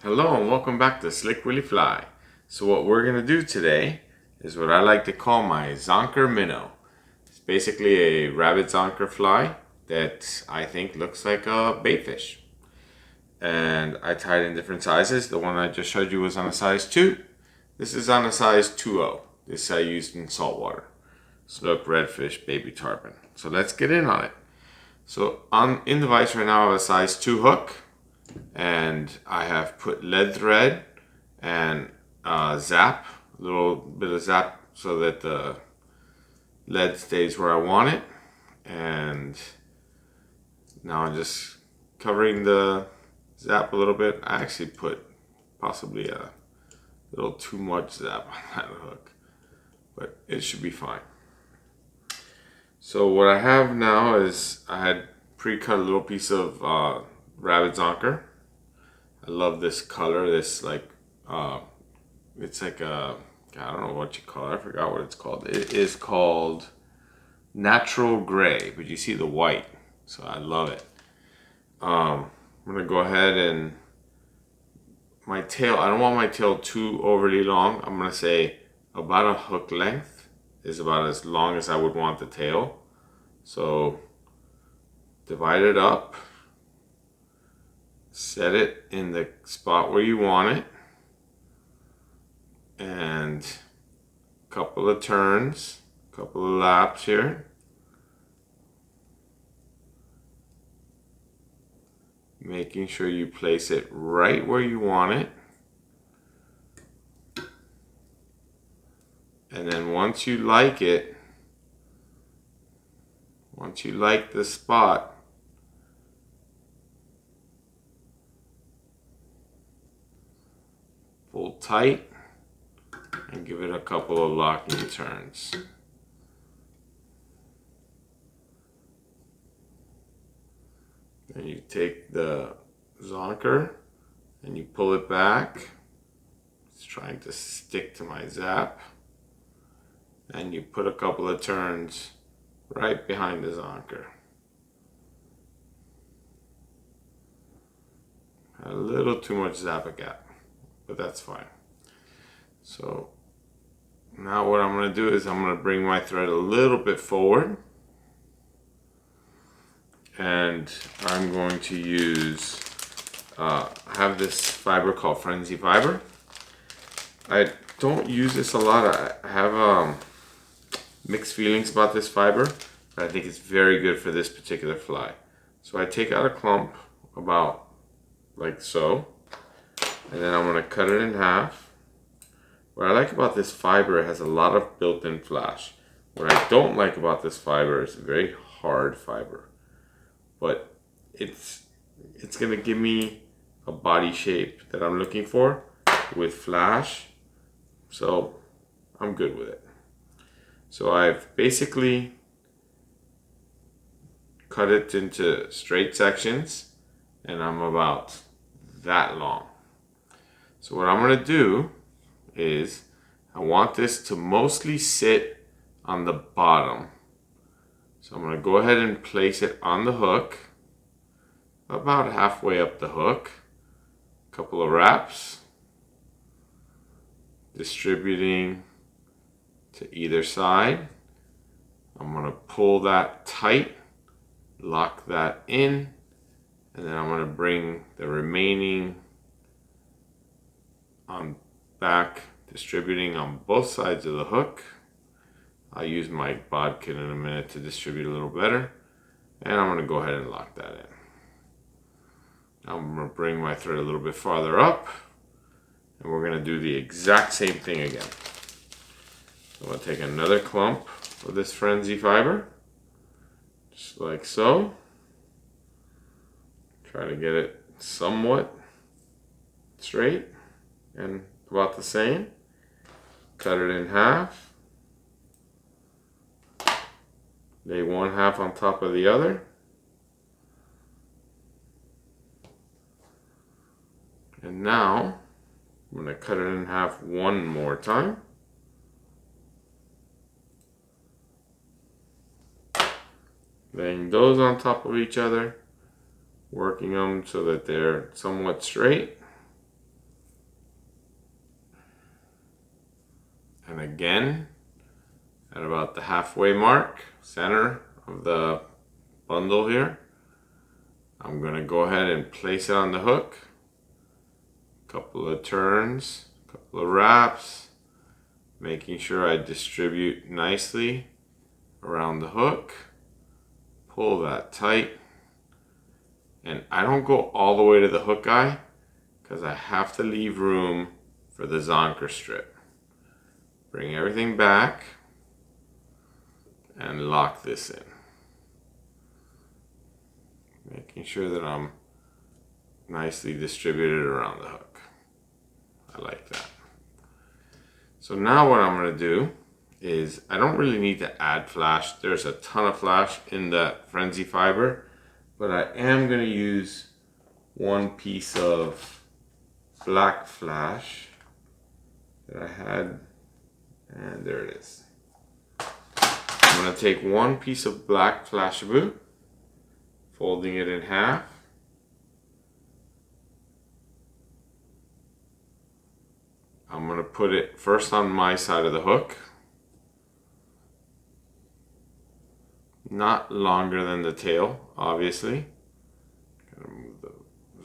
Hello and welcome back to Slick Willy Fly. So what we're going to do today is what I like to call my Zonker Minow. It's basically a rabbit Zonker fly that I think looks like a baitfish. And I tied in different sizes. The one I just showed you was on a size 2. This is on a size 2.0. This I used in saltwater. Snook, redfish, baby tarpon. So let's get in on it. So in the vise right now I have a size 2 hook. And I have put lead thread and zap, a little bit of zap so that the lead stays where I want it. And now I'm just covering the zap a little bit. I actually put possibly a little too much zap on that hook, but it should be fine. So what I have now is I had pre-cut a little piece of rabbit zonker. I love this color. This it's like a, I don't know what you call it. I forgot what it's called. It is called natural gray, but you see the white, so I love it. I'm gonna go ahead and my tail. I don't want my tail too overly long. I'm gonna say about a hook length is about as long as I would want the tail. So divide it up. Set it in the spot where you want it, and a couple of turns, a couple of laps here. Making sure you place it right where you want it. And then once you like it, once you like the spot, pull tight and give it a couple of locking turns. Then you take the zonker and you pull it back. It's trying to stick to my zap. And you put a couple of turns right behind the zonker. A little too much zap gap, but that's fine. So now what I'm going to do is I'm going to bring my thread a little bit forward, and I'm going to use I have this fiber called Frenzy Fiber. I don't use this a lot. I have mixed feelings about this fiber, but I think it's very good for this particular fly. So I take out a clump about like so, and then I'm going to cut it in half. What I like about this fiber, it has a lot of built-in flash. What I don't like about this fiber is a very hard fiber, but it's going to give me a body shape that I'm looking for with flash, so I'm good with it. So I've basically cut it into straight sections, and I'm about that long. So what I'm going to do is I want this to mostly sit on the bottom. So I'm going to go ahead and place it on the hook, about halfway up the hook. A couple of wraps, distributing to either side. I'm going to pull that tight, lock that in, and then I'm going to bring the remaining on back, distributing on both sides of the hook. I'll use my bodkin in a minute to distribute a little better, and I'm going to go ahead and lock that in. Now I'm going to bring my thread a little bit farther up, and we're going to do the exact same thing again. I'm going to take another clump of this Frenzy Fiber, just like so. Try to get it somewhat straight and about the same. Cut it in half. Lay one half on top of the other. And now I'm going to cut it in half one more time. Laying those on top of each other, working them so that they're somewhat straight. And again, at about the halfway mark, center of the bundle here, I'm going to go ahead and place it on the hook. Couple of turns, couple of wraps, making sure I distribute nicely around the hook. Pull that tight. And I don't go all the way to the hook eye because I have to leave room for the Zonker strip. Bring everything back and lock this in. Making sure that I'm nicely distributed around the hook. I like that. So now what I'm going to do is, I don't really need to add flash. There's a ton of flash in that frenzy fiber, but I am going to use one piece of black flash that I had, and there it is. I'm going to take one piece of black Flashabou, folding it in half. I'm going to put it first on my side of the hook, not longer than the tail, obviously. Gotta move the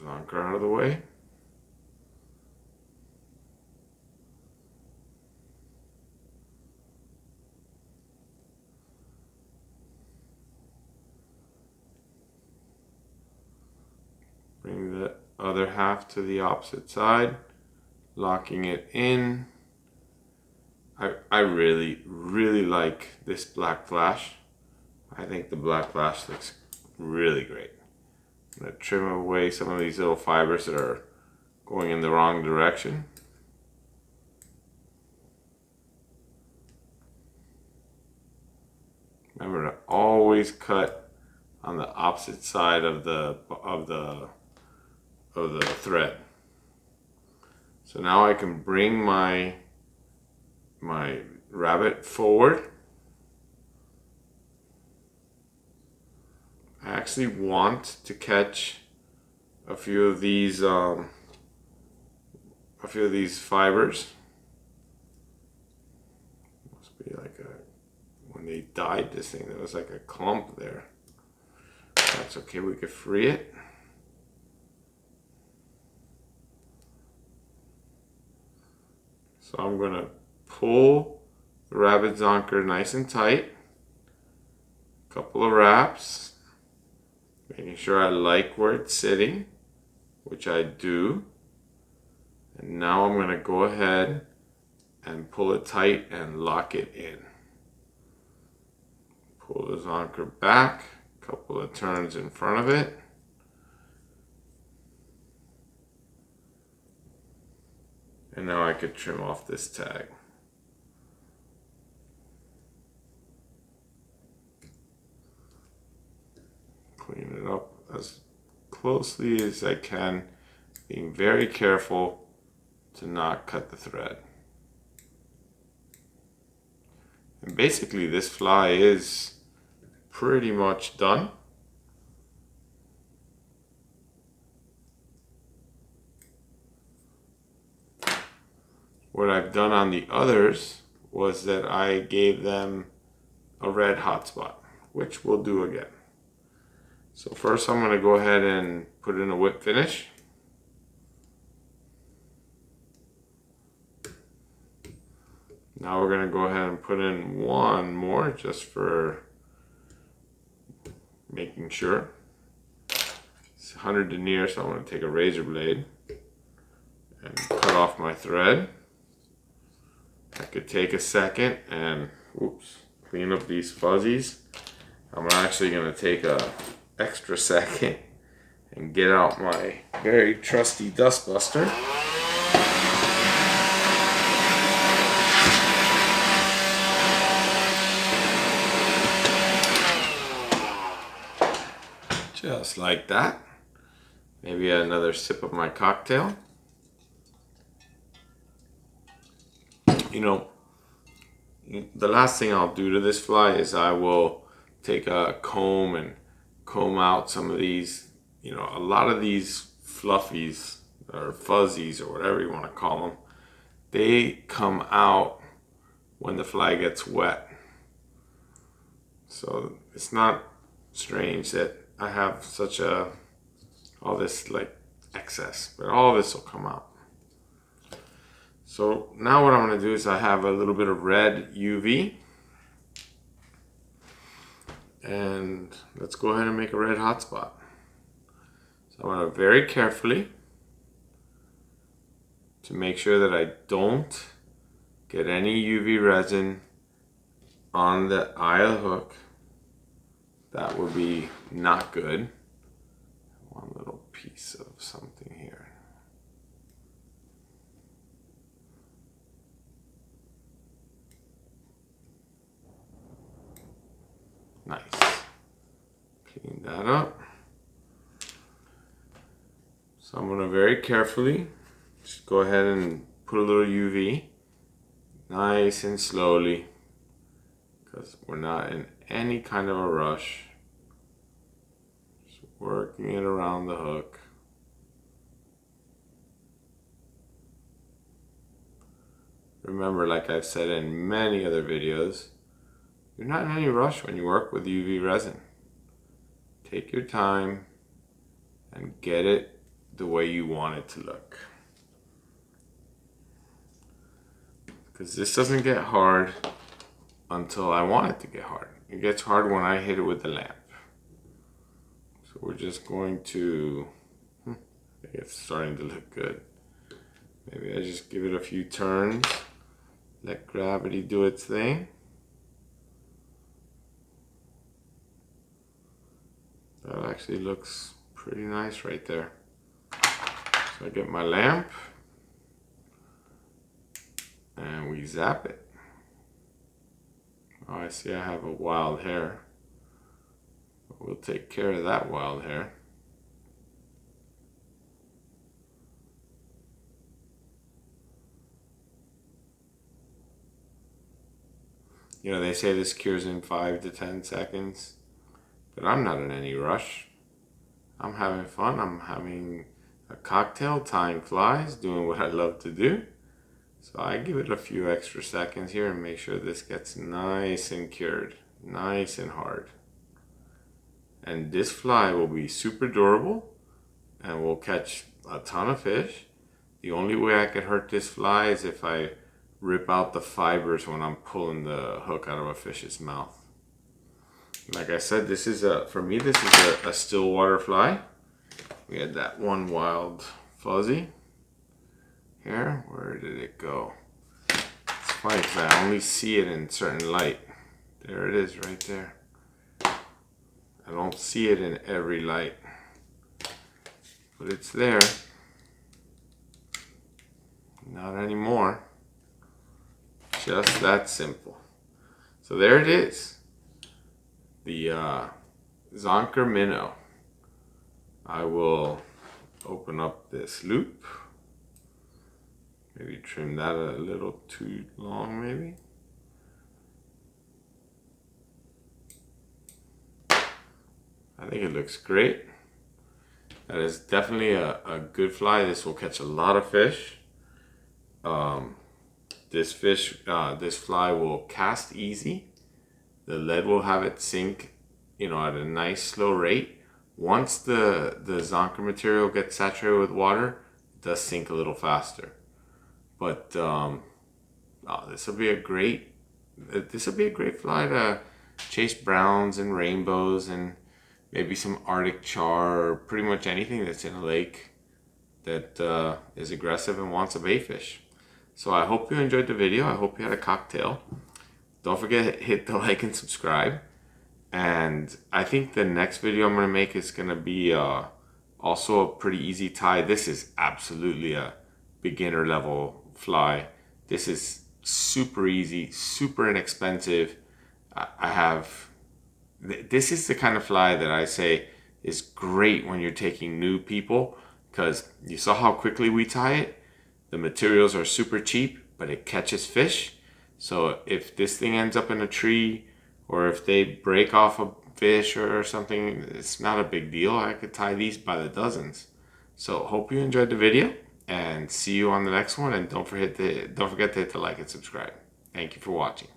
Zonker out of the way. Bring the other half to the opposite side, locking it in. I really, really like this black flash. I think the black flash looks really great. I'm going to trim away some of these little fibers that are going in the wrong direction. Remember to always cut on the opposite side of the thread. So now I can bring my rabbit forward. I actually want to catch a few of these fibers. Must be like when they dyed this thing, there was like a clump there. That's okay, we could free it. So I'm gonna pull the rabbit Zonker nice and tight. Couple of wraps, making sure I like where it's sitting, which I do. And now I'm gonna go ahead and pull it tight and lock it in. Pull the Zonker back, couple of turns in front of it. And now I could trim off this tag. Clean it up as closely as I can, being very careful to not cut the thread. And basically this fly is pretty much done. What I've done on the others was that I gave them a red hotspot, which we'll do again. So first I'm going to go ahead and put in a whip finish. Now we're going to go ahead and put in one more just for making sure. It's 100 denier, so I'm going to take a razor blade and cut off my thread. I could take a second and clean up these fuzzies. I'm actually going to take a extra second and get out my very trusty dust buster. Just like that. Maybe another sip of my cocktail. You know, the last thing I'll do to this fly is I will take a comb and comb out some of these, you know, a lot of these fluffies or fuzzies or whatever you want to call them. They come out when the fly gets wet. So it's not strange that I have all this like excess, but all this will come out. So now what I'm going to do is I have a little bit of red UV, and let's go ahead and make a red hotspot. So I'm going to very carefully, to make sure that I don't get any UV resin on the eye of the hook. That would be not good. One little piece of something here. Nice. Clean that up. So I'm going to very carefully just go ahead and put a little UV, nice and slowly, because we're not in any kind of a rush. Just working it around the hook. Remember, like I've said in many other videos, you're not in any rush when you work with UV resin. Take your time and get it the way you want it to look. Because this doesn't get hard until I want it to get hard. It gets hard when I hit it with the lamp. So we're just going to, I think it's starting to look good. Maybe I just give it a few turns, let gravity do its thing. That actually looks pretty nice right there. So I get my lamp and we zap it. Oh, I see I have a wild hair. We'll take care of that wild hair. You know, they say this cures in 5 to 10 seconds, but I'm not in any rush. I'm having fun. I'm having a cocktail, tying flies, doing what I love to do. So I give it a few extra seconds here and make sure this gets nice and cured, nice and hard. And this fly will be super durable and will catch a ton of fish. The only way I could hurt this fly is if I rip out the fibers when I'm pulling the hook out of a fish's mouth. Like I said, this is for me, this is a still water fly. We had that one wild fuzzy here. Where did it go? It's funny because I only see it in certain light. There it is right there. I don't see it in every light, but it's there. Not anymore. Just that simple. So there it is. The Zonker Minow. I will open up this loop. Maybe trim that a little too long, maybe. I think it looks great. That is definitely a good fly. This will catch a lot of fish. This fly will cast easy. The lead will have it sink, you know, at a nice slow rate. Once the Zonker material gets saturated with water, it does sink a little faster. But this will be a great fly to chase browns and rainbows and maybe some Arctic char, or pretty much anything that's in a lake that is aggressive and wants a bait fish. So I hope you enjoyed the video. I hope you had a cocktail. Don't forget to hit the like and subscribe. And I think the next video I'm going to make is going to be also a pretty easy tie. This is absolutely a beginner level fly. This is super easy, super inexpensive. This is the kind of fly that I say is great when you're taking new people, because you saw how quickly we tie it. The materials are super cheap, but it catches fish. So if this thing ends up in a tree, or if they break off a fish or something, it's not a big deal. I could tie these by the dozens. So hope you enjoyed the video, and see you on the next one. And don't forget to hit the like and subscribe. Thank you for watching.